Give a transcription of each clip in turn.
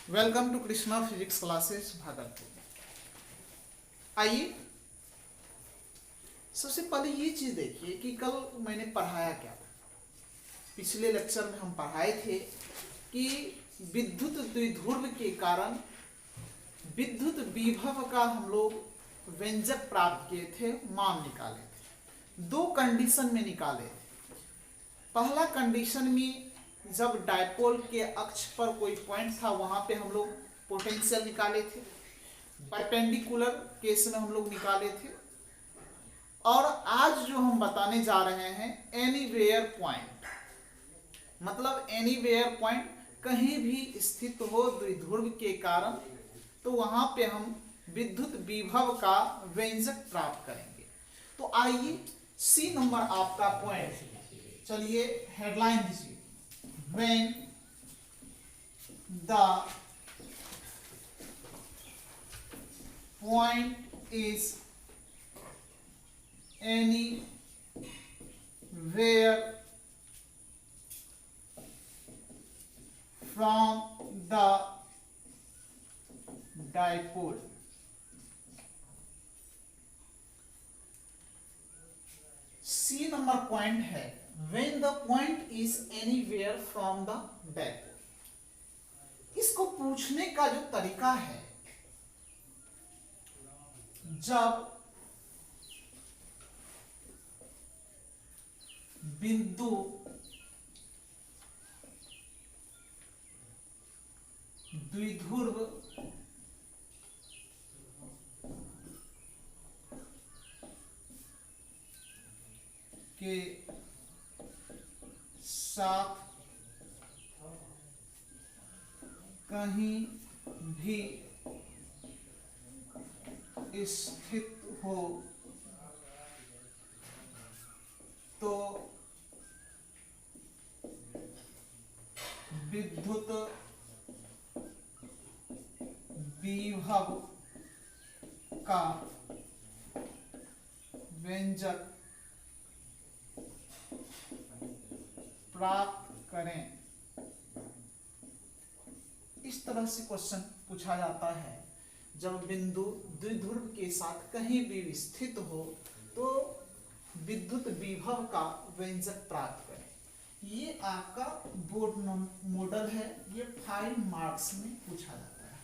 Welcome to Krishna physics classes Bhagalpur. आइए सबसे पहले ये चीज देखिए कि कल मैंने पढ़ाया क्या था। पिछले लेक्चर में हम पढ़ाए थे कि विद्युत द्विध्रुव के कारण विद्युत विभव का हम लोग व्यंजक प्राप्त किए थे, मान निकाले थे। दो कंडीशन में निकाले थे। पहला कंडीशन में जब डायपोल के अक्ष पर कोई पॉइंट था वहां पे हम लोग पोटेंशियल निकाले थे। परपेंडिकुलर केस में हम लोग निकाले थे। और आज जो हम बताने जा रहे हैं एनीवेयर पॉइंट, मतलब एनीवेयर पॉइंट कहीं भी स्थित हो द्विध्रुव के कारण, तो वहां पे हम विद्युत विभव का व्यंजक प्राप्त करेंगे। तो आइए सी नंबर आपका पॉइंट, चलिए हेडलाइन दीजिए। When the point is anywhere from the dipole, C number point है when the point is anywhere from the dipole। इसको पूछने का जो तरीका है, जब बिंदु द्विध्रुव के साथ कहीं भी स्थित हो तो विद्युत विभव का व्यंजक प्राप्त करें। इस तरह से क्वेश्चन पूछा जाता है। जब बिंदु द्विध्रुव के साथ कहीं भी स्थित हो तो विद्युत विभव का व्यंजक प्राप्त करें। ये आपका बोर्ड मॉडल है, ये 5 मार्क्स में पूछा जाता है।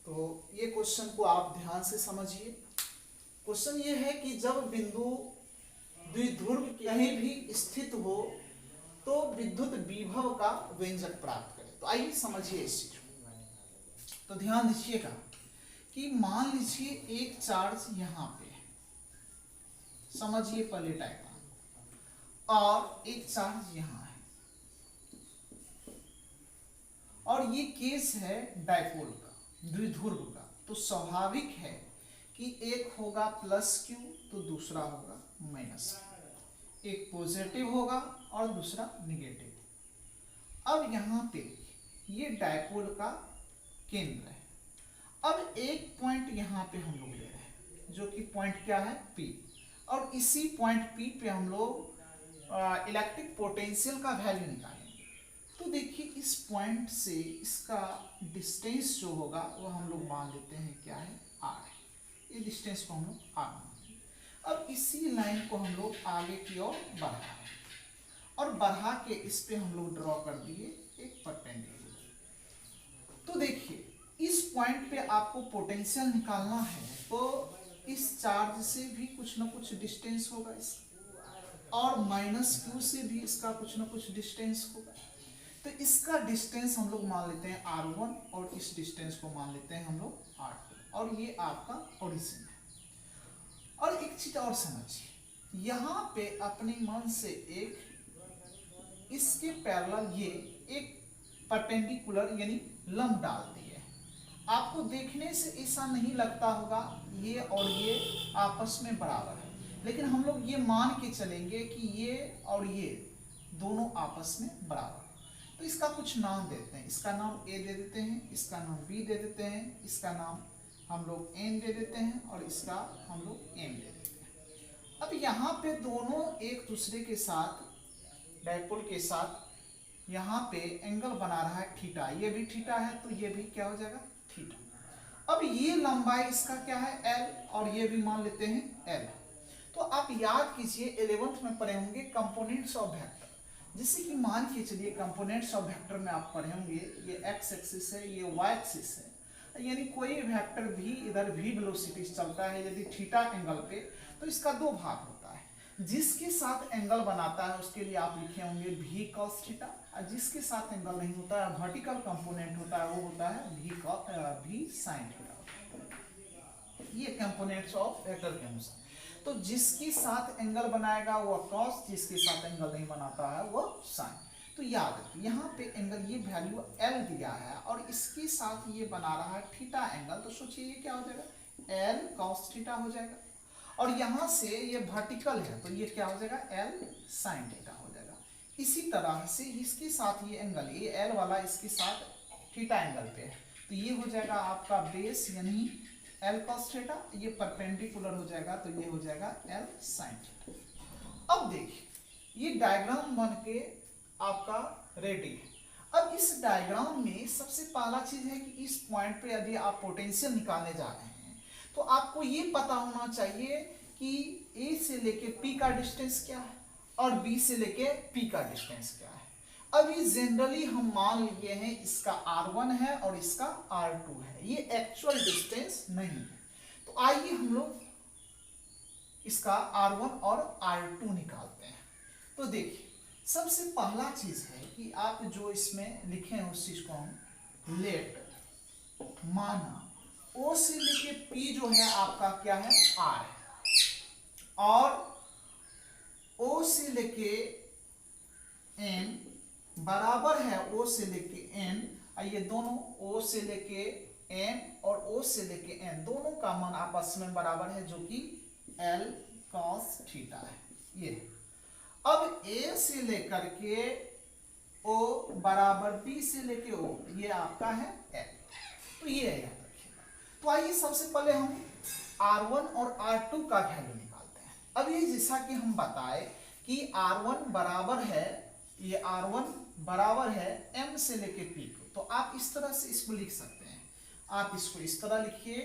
तो ये क्वेश्चन को आप ध्यान से समझिए। क्वेश्चन ये है कि जब बिंदु द्विध्रुव कहीं भी स्थित हो तो विद्युत विभव का व्यंजक प्राप्त करें। तो आइए समझिए इस चीज को। तो ध्यान दीजिएगा कि मान लीजिए एक चार्ज यहां पे है, समझिए पहले डायग्राम, और एक चार्ज यहां है, और ये केस है डायपोल का, द्विध्रुव का। तो स्वाभाविक है कि एक होगा प्लस क्यू तो दूसरा होगा माइनस क्यू, एक पॉजिटिव होगा और दूसरा निगेटिव। अब यहां पे ये डायपोल का केंद्र है। अब एक पॉइंट यहां पे हम लोग ले रहे हैं, जो कि पॉइंट क्या है, P। और इसी पॉइंट P पे हम लोग इलेक्ट्रिक पोटेंशियल का वैल्यू निकालेंगे। तो देखिए इस पॉइंट से इसका डिस्टेंस जो होगा वो हम लोग मान लेते हैं क्या है, R है। ये डिस्टेंस को हम लोग R मानेंगे। अब इसी लाइन को हम लोग आगे की ओर बढ़ा रहे हैं, और बढ़ा के इस पे हम लोग ड्रॉ कर दिए एक परपेंडिकुलर। तो देखिए इस पॉइंट पे आपको पोटेंशियल निकालना है, तो इस चार्ज से भी कुछ ना कुछ डिस्टेंस होगा इसका, और माइनस क्यू से भी इसका कुछ ना कुछ डिस्टेंस होगा। तो इसका डिस्टेंस हम लोग मान लेते हैं R1 और इस डिस्टेंस को मान लेते हैं हम लोग R2, और ये आपका ओरिजिन है। और एक चीज और समझिए, यहाँ पे अपने मन से एक इसके पैरेलल ये एक परपेंडिकुलर यानी लंब डाल दिए। आपको देखने से ऐसा नहीं लगता होगा ये और ये आपस में बराबर है, लेकिन हम लोग ये मान के चलेंगे कि ये और ये दोनों आपस में बराबर है। तो इसका कुछ नाम देते हैं, इसका नाम A दे देते हैं, इसका नाम B दे देते हैं, इसका नाम हम लोग N दे देते हैं, और इसका हम लोग M दे देते हैं। अब यहाँ पे दोनों एक दूसरे के साथ डायपोल के साथ यहाँ पे एंगल बना रहा है थीटा, ये भी थीटा है तो ये भी क्या हो जाएगा थीटा। अब ये लंबाई इसका क्या है एल, और ये भी मान लेते हैं एल। तो आप याद कीजिए 11th में पढ़े होंगे कंपोनेंट्स ऑफ वेक्टर, जैसे कि मान के चलिए कंपोनेंट्स ऑफ वेक्टर में आप पढ़े होंगे ये एक्स एक्सिस है, ये वाई एक्सिस है, यानी कोई वेक्टर भी इधर v वेलोसिटी चलता है यदि थीटा एंगल पे, तो इसका दो भाग होता है, जिसके साथ एंगल बनाता है उसके लिए आप लिखे होंगे v cos थीटा, और जिसके साथ एंगल नहीं होता है वर्टिकल कंपोनेंट होता है वो होता है v sin थीटा। ये कंपोनेंट्स ऑफ वेक्टर के अनुसार, तो जिसके साथ एंगल बनाएगा वो कॉस, जिसके साथ एंगल नहीं बनाता है वो साइन। तो याद रखिए यहाँ पे एंगल ये वैल्यू एल दिया है और इसके साथ ये बना रहा है थीटा एंगल, तो सोचिए ये क्या हो जाएगा एल कॉस थीटा हो जाएगा, और यहाँ से ये वर्टिकल है तो ये क्या हो जाएगा एल साइन थीटा हो जाएगा। इसी तरह से इसके साथ ये एंगल, ये एल वाला इसके साथ थीटा एंगल पे है, तो ये हो जाएगा आपका बेस यानी एल कॉस थीटा, ये परपेंडिकुलर हो जाएगा तो ये हो जाएगा एल साइन थीटा। अब देखिए ये डायग्राम बन के आपका रेडी है। अब इस डायग्राम में सबसे पहला चीज है कि इस पॉइंट पे यदि आप पोटेंशियल निकालने जा रहे हैं तो आपको ये पता होना चाहिए कि ए से लेके पी का डिस्टेंस क्या है और बी से लेके पी का डिस्टेंस क्या है। अभी जनरली हम मान लिए हैं इसका r1 है और इसका r2 है, ये एक्चुअल डिस्टेंस नहीं है। तो आइए हम लोग इसका r1 और r2 निकालते हैं। तो देखिए सबसे पहला चीज है कि आप जो इसमें लिखे हैं उस चीज को हम लेट माना O से लेके P जो है आपका क्या है R है, और O से लेके N बराबर है O से लेके N, ये दोनों O से लेके N और O से लेके N दोनों का मान आपस में बराबर है जो कि L cos थीटा है। ये अब A से लेकर के O बराबर B से लेके O, ये आपका है L, तो ये है याद रखिएगा। तो आइए सबसे पहले हम R1 और R2 का वैल्यू निकालते हैं। अब ये जैसा कि हम बताए कि R1 बराबर है, ये R1 बराबर है M से लेके P को, तो आप इस तरह से इसको लिख सकते हैं। आप इसको इस तरह लिखिए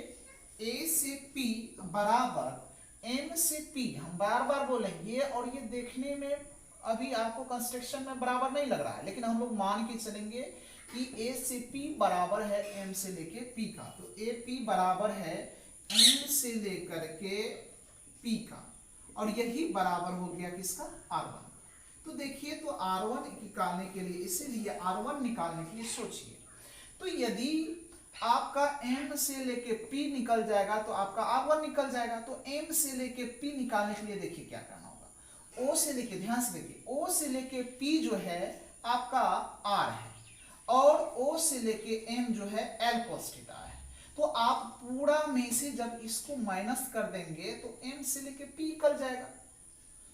A से P बराबर M से P, हम बार बार बोलेंगे और ये देखने में अभी आपको कंस्ट्रक्शन में बराबर नहीं लग रहा है, लेकिन हम लोग मान के चलेंगे कि A से P बराबर है M से लेके P का, तो AP बराबर है M से लेकर के P का, और यही बराबर हो गया किसका R1। तो देखिए तो R1 निकालने के लिए, इसीलिए R1 निकालने के लिए सोचिए, तो यदि आपका M से लेके P निकल जाएगा तो आपका R1 निकल जाएगा। तो M से लेके P निकालने के लिए देखिए क्या करना होगा, O से लेके, ध्यान से देखिए O से लेके P जो है आपका R है और O से लेके M जो है L cos थीटा है। तो आप पूरा में से जब इसको माइनस कर देंगे तो M से लेके P निकल जाएगा।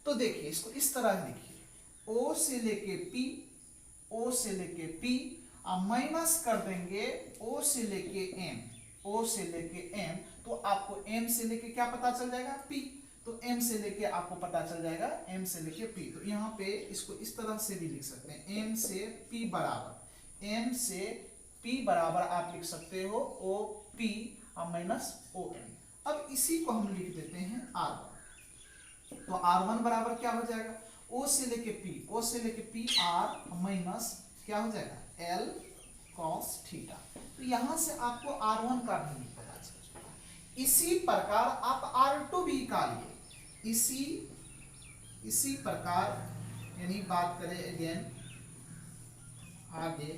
तो देखिए इसको इस तरह लिखिए O से लेके P, O से लेके P, आप माइनस कर देंगे O से लेके M, O से लेके M, तो आपको M से लेके क्या पता चल जाएगा P, तो M से लेके आपको पता चल जाएगा M से लेके P। तो यहाँ पे इसको इस तरह से भी लिख सकते हैं M से P बराबर, M से P बराबर आप लिख सकते हो OP माइनस OM। अब इसी को हम लिख देते हैं R1, तो R1 बराबर क्या हो जाएगा O से लेके P, O से लेके P R माइनस क्या हो जाएगा L cos थीटा। तो यहां से आपको R1 का भी पता चल जाएगा। इसी प्रकार आप R2 भी निकालिए, इसी प्रकार, यानी बात करें अगेन आगे,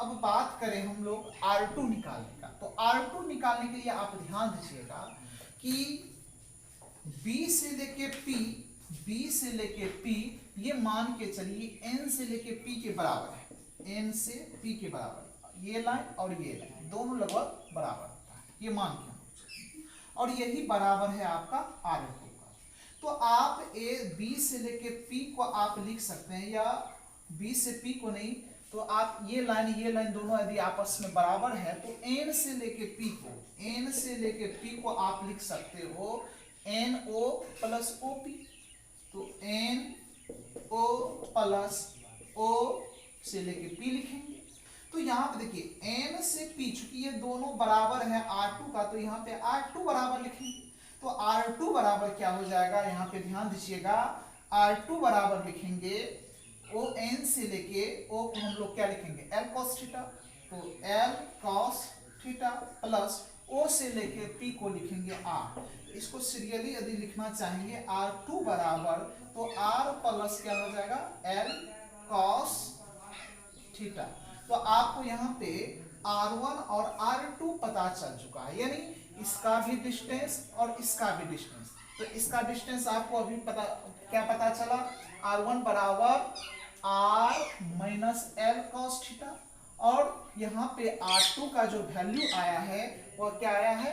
अब बात करें हम लोग R2 निकालने का। तो R2 निकालने के लिए आप ध्यान दीजिएगा कि B से लेके P, B से लेके P, ये मान के चलिए N से लेके P के बराबर है, N से P के बराबर, ये लाइन और ये लाइन दोनों लगभग बराबर होता है, ये मान के और यही बराबर है आपका R2 का। तो आप B से लेके P को आप लिख सकते हैं, या B से P को नहीं, तो आप ये लाइन दोनों यदि आपस में बराबर है तो N से लेके P को, N से लेके P को आप लिख सकते हो NO प्लस OP, तो NO प्लस OP से लेके p लिखेंगे। तो यहाँ पे देखिए n से p, चूंकि ये दोनों बराबर है r2 का, तो यहाँ पे r2 बराबर लिखेंगे। तो r2 बराबर क्या हो जाएगा, यहाँ पे ध्यान दीजिएगा, r2 बराबर लिखेंगे ओ n से लेके o को हम लोग क्या लिखेंगे l cos थीटा, तो l cos theta plus o से लेके p को लिखेंगे r। इसको सीरियली यदि लिखना चाहेंगे r2 बराबर, तो r प्लस क्या हो जाएगा l cos थीटा। तो आपको यहाँ पे r1 और r2 पता चल चुका है, यानी इसका भी डिस्टेंस और इसका भी डिस्टेंस। तो इसका डिस्टेंस आपको अभी पता क्या पता चला, r1 बराबर r minus L cos theta, और यहाँ पे r2 का जो वैल्यू आया है वह क्या आया है,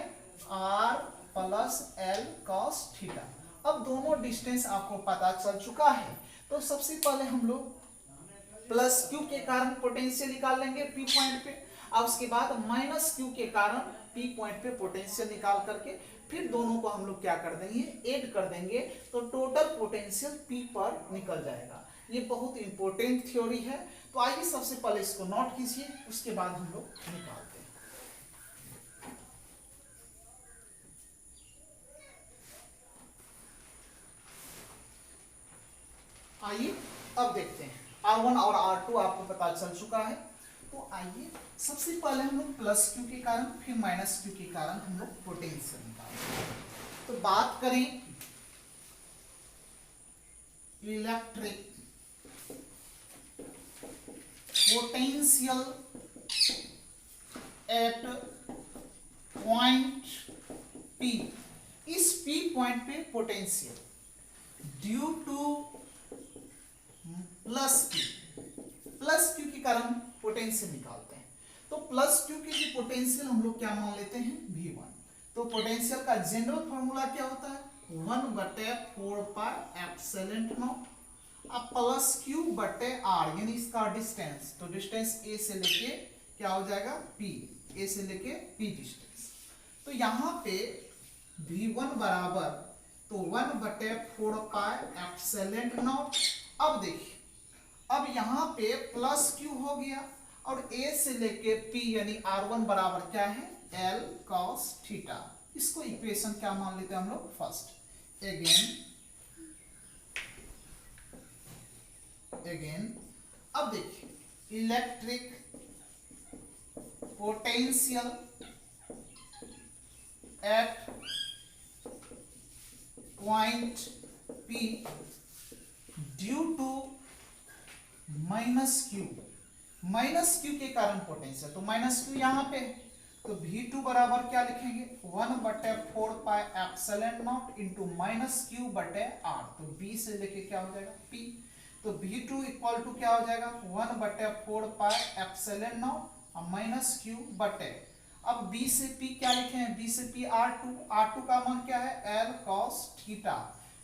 r plus L cos theta. अब दोनों डिस्टेंस आपको पता चल चुका है, तो सबसे पहले हम लोग प्लस क्यू के कारण पोटेंशियल निकाल लेंगे पी पॉइंट पे, और उसके बाद माइनस क्यू के कारण पी पॉइंट पे पोटेंशियल निकाल करके फिर दोनों को हम लोग क्या कर देंगे, ऐड कर देंगे, तो टोटल पोटेंशियल पी पर निकल जाएगा। ये बहुत इंपॉर्टेंट थ्योरी है। तो आइए सबसे पहले इसको नोट कीजिए, उसके बाद हम लोग निकालते हैं। आइए अब देखते हैं, R1 और R2 आपको पता चल चुका है। तो आइए सबसे पहले हम लोग प्लस क्यू के कारण फिर माइनस क्यू के कारण हम लोग पोटेंशियल निकालते हैं। तो बात करें electric potential at point P, इस P पॉइंट पे potential due two plus Q के कारण पोटेंशियल निकालते हैं। तो प्लस क्यू के लिए पोटेंशियल हम लोग क्या मान लेते हैं, V1। तो पोटेंशियल का जनरल फॉर्मूला क्या होता है, 1/4πε0 अब प्लस क्यू बटे आर, यानी इसका डिस्टेंस, तो डिस्टेंस ए से लेके क्या हो जाएगा P, ए से लेके P डिस्टेंस। तो यहाँ पे V1 बराबर तो 1/4πε0। अब देखिए, अब यहाँ पे प्लस क्यू हो गया और a से लेके p यानी r1 बराबर क्या है l cos थीटा। इसको इक्वेशन क्या मान लेते हैं हम लोग, फर्स्ट। अगेन अब देखिए electric potential at point p due to minus Q के कारण पोटेंशियल, तो माइनस क्यू यहाँ पे, तो V2 बराबर क्या लिखेंगे, 1/4πε0 इंटू माइनस क्यू बटे आर, तो B से लेके क्या हो जाएगा P, तो V2 इक्वल टू क्या हो जाएगा 1/4πε0 और माइनस क्यू बटे, अब B से P क्या लिखे हैं, B से P R2 का मान क्या है L cos थीटा।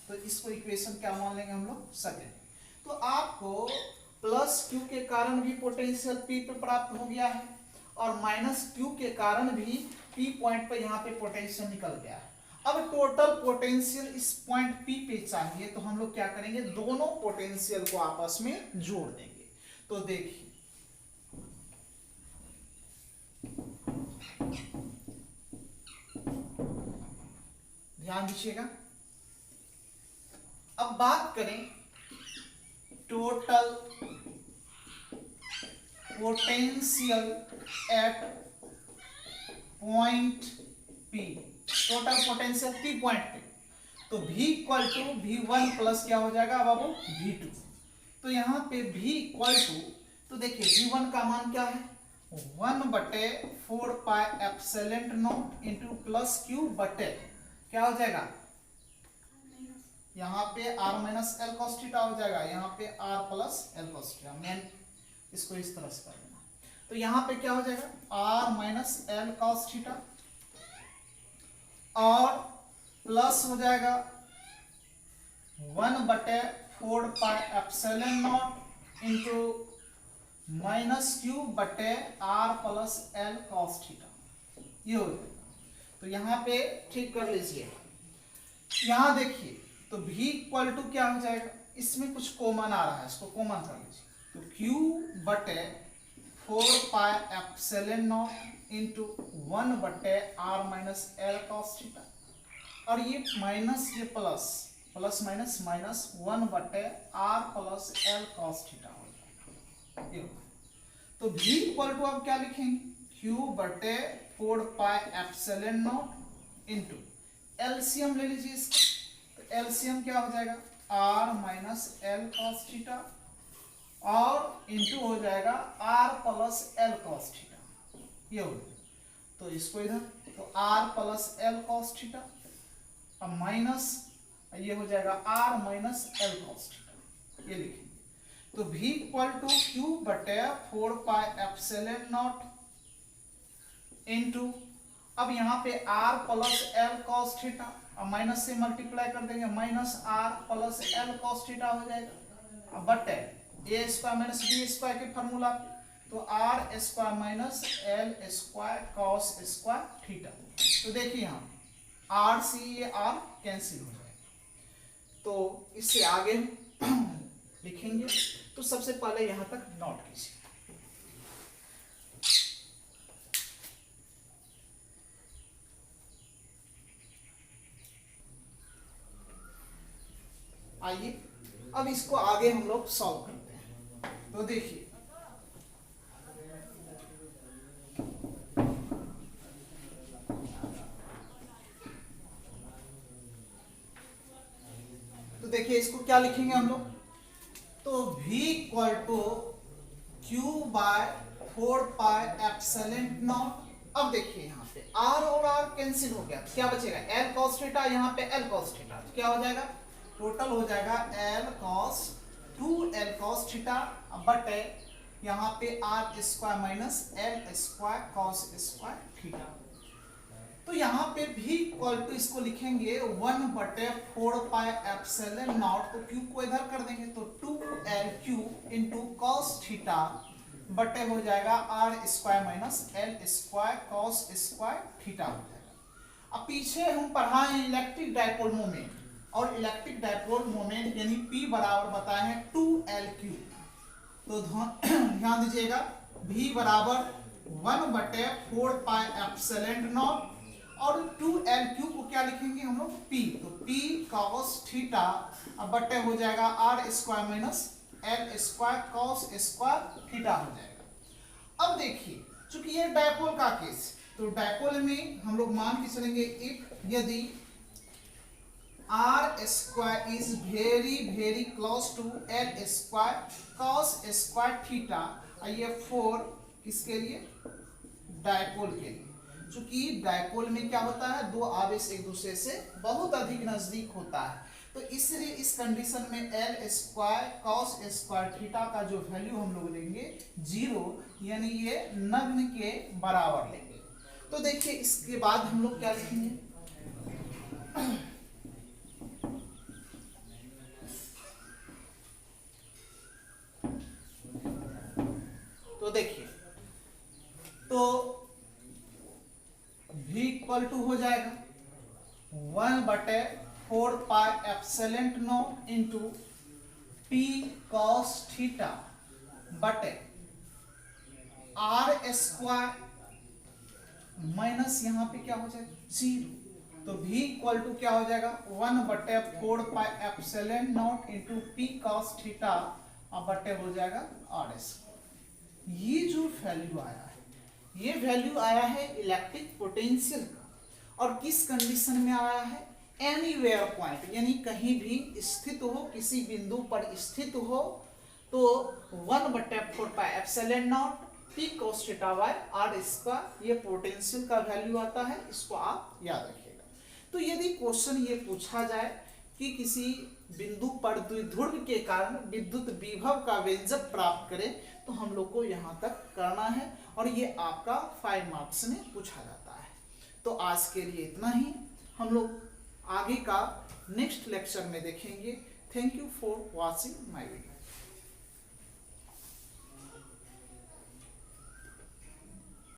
तो इसको इक्वेशन क्या मान लेंगे हम लोग, सेकंड। तो आपको प्लस क्यू के कारण भी पोटेंशियल P पे प्राप्त हो गया है और माइनस क्यू के कारण भी P पॉइंट पे यहाँ पे पोटेंशियल निकल गया है। अब टोटल पोटेंशियल इस पॉइंट P पे चाहिए, तो हम लोग क्या करेंगे, दोनों पोटेंशियल को आपस में जोड़ देंगे। तो देखिए ध्यान दीजिएगा, अब बात करें total potential at point P, total potential P point पे, तो V equal to V1 plus क्या हो जाएगा बाबू V2। तो यहाँ पे V इक्वल टू, तो देखिए V1 का मान क्या है 1/4πε0 इंटू प्लस क्यू बटे क्या हो जाएगा, यहाँ पे r minus L cos theta हो जाएगा, यहाँ पे r plus L cos theta, main इसको इस तरह से कर देना। तो यहाँ पे क्या हो जाएगा r minus L cos theta और प्लस हो जाएगा 1/4πε0 इंटू माइनस क्यू बटे r plus L cos theta, ये हो जाएगा। तो यहाँ पे ठीक कर लीजिए, यहाँ देखिए तो V इक्वल टू क्या हो जाएगा, इसमें कुछ कॉमन आ रहा है, इसको कॉमन कर लीजिए, तो Q बटे 4πε0 इंटू 1 बटे R minus L cos theta, और ये माइनस ये प्लस प्लस माइनस माइनस 1 बटे R plus L cos theta हो जाएगा। तो V इक्वल टू अब क्या लिखेंगे, Q बटे 4πε0 इंटू एलसीएम ले लीजिए इसका, तो एलसीएम क्या हो जाएगा R minus L cos theta और इंटू हो जाएगा R plus L cos theta, ये हो गया। तो इसको इधर तो R plus L cos theta अब माइनस ये हो जाएगा R minus L cos theta, ये लिखेंगे। तो V इक्वल टू Q बटे 4πε0 इंटू अब यहाँ पे R plus L cos theta, अब माइनस से मल्टीप्लाई कर देंगे, minus R plus L cos theta हो जाएगा। अब बटे ए स्क्वायर माइनस बी स्क्वायर के फॉर्मूला, तो R square minus L square cos square theta. तो देखिए यहाँ R से ये R कैंसिल हो जाएगा। तो इससे आगे लिखेंगे, तो सबसे पहले यहाँ तक नोट कीजिए। आइए अब इसको आगे हम लोग सॉल्व करते हैं। तो देखिए इसको क्या लिखेंगे हम लोग, तो V equal to Q by 4πε0। अब देखिए यहाँ पे R और R कैंसिल हो गया, तो क्या बचेगा L cos थीटा, यहाँ पे L cos थीटा, तो क्या हो जाएगा टोटल हो जाएगा L cos 2L cos theta बटे यहाँ पे R square minus L square cos square theta. तो यहाँ पे भी इक्वल टू इसको लिखेंगे 1 बटे 4πε0, तो Q को इधर कर देंगे तो 2LQ इंटू कॉस थीटा बटे हो जाएगा R square minus L square cos square theta हो जाएगा। अब पीछे हम पढ़ाए इलेक्ट्रिक डाइपोल मोमेंट, और इलेक्ट्रिक डाइपोल मोमेंट यानी P बराबर बताए हैं 2LQ। तो ध्यान दीजिएगा V बराबर 1 बटे 4πε0 और 2LQ को क्या लिखेंगे हम लोग P, तो P cos थीटा बटे हो जाएगा R square minus L square cos square theta हो जाएगा। अब देखिए चूंकि ये डायपोल का केस, तो डायपोल में हम लोग मान के चलेंगे इफ यदि R square is very very close to L square cos square theta, ये 4 किसके लिए डायपोल के लिए, चूंकि डायपोल में क्या होता है दो आवेश एक दूसरे से बहुत अधिक नजदीक होता है, तो इसलिए इस कंडीशन में L square cos square theta का जो वैल्यू हम लोग लेंगे 0, यानी ये नग्न के बराबर लेंगे। तो देखिए इसके बाद हम लोग क्या लिखेंगे, तो देखिए तो V इक्वल टू हो जाएगा 1 बटे 4πε0 इंटू P cos थीटा बटे R स्क्वायर माइनस यहाँ पे क्या हो जाएगा 0, तो V इक्वल टू क्या हो जाएगा 1 बटे 4πε0 इंटू P cos थीटा बटे हो जाएगा R स्क्वायर। ये जो वैल्यू आया है, ये वैल्यू आया है इलेक्ट्रिक पोटेंशियल का, और किस कंडीशन में आया है एनीवेयर पॉइंट, यानी कहीं भी स्थित हो, किसी बिंदु पर स्थित हो, तो 1 बटे 4πε0 P cos theta by R square ये पोटेंशियल का वैल्यू आता है, इसको आप याद रखिएगा। तो यदि क्वेश्चन ये पूछा जाए कि किसी बिंदु पर द्विध्रुव के कारण विद्युत विभव का व्यंजक प्राप्त करें, तो हम लोग को यहाँ तक करना है, और ये आपका 5 मार्क्स में पूछा जाता है। तो आज के लिए इतना ही, हम लोग आगे का नेक्स्ट लेक्चर में देखेंगे। Thank you for watching my video.